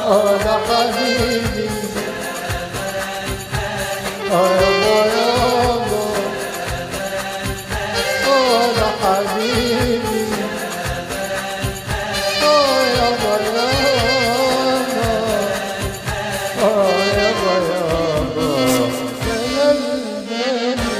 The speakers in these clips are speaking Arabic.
ده حبيبي يابا يابا ده حبيبي يابا يابا يابا يابا جمال بالي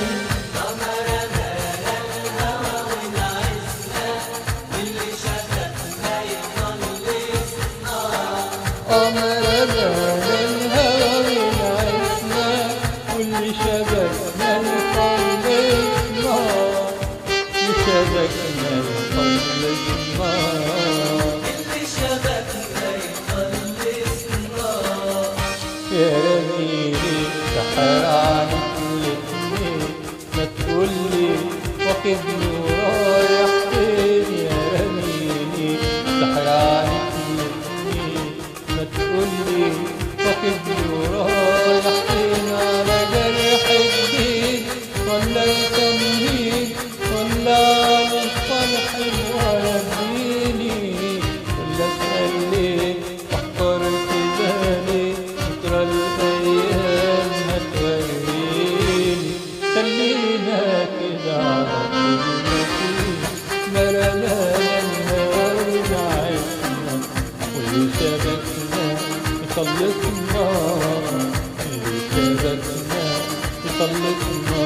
أمرنا الهوى ونعسنا واللي شبكنا نخلصنا شبكنا نخلصنا اللي شبكنا يخلصنا يا رميلي سحر عنك الاتنين ما تقولي واخدني ورايح فين يا رميلي سحر عنك الاتنين ما تقولي واخدني ورايح فين على جرح جديد ولا التنهيد ولا على الفرح الوربيني ولا تخليك أفكار في بالي بكرة الأيام هتوريني خلينا كده على طول مرنا النهار ونعسنا واللي شبكنا يخلصنا اللي شبكنا يخلصنا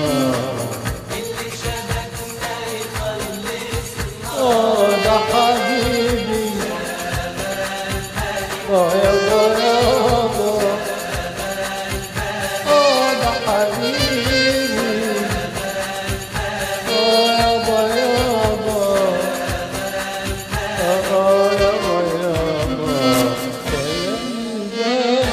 اللي شبكنا يخلصنا ده حبيبي يابا يابا ده حبيبي يابا يابا يابا يابا كلام جميل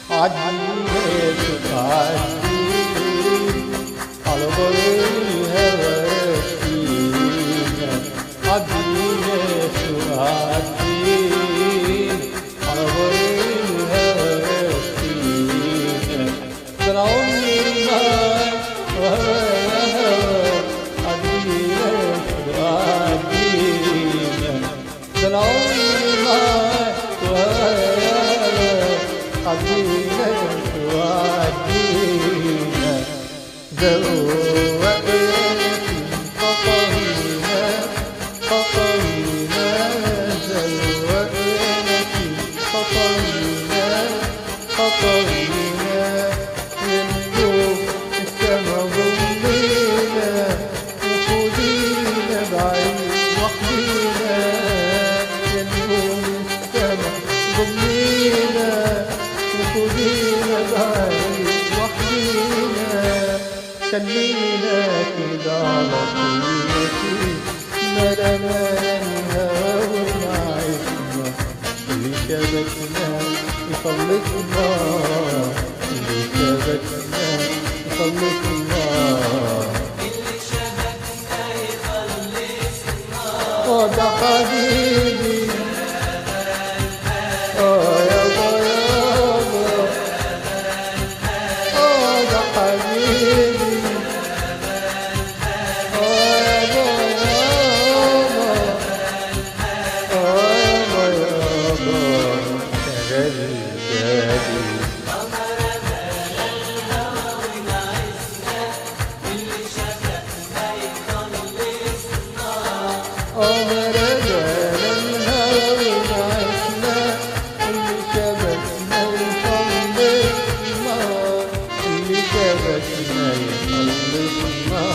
عديت وتعديت على بر الهوى رسينا عديت وعديت على بر الهوى رسينا ده انا عمري معاك وهوى هوى عديت وعدينا ده انا عمري معاك وهوى عدينا وعدينا زوقنا خطينا خطينا زوقنا خطينا خطينا ينجوم السما ضمينا وخدينا بعيد وحدينا ينجوم السما ضمينا وخدينا بعيد وحدينا خلينا كده على طول مرنا الهوى ونعسنا اللي شبكنا يخلصنا اللي شبكنا يخلصنا اللي شبكنا يخلصنا ده حبيبي يابا يابا ده حبيبي يابا يابا يابا شغال جادي اللي شبكنا يخلصنا رجال الهوى ونعسنا اللي شبكنا يخلصنا اللي شبكنا يخلصنا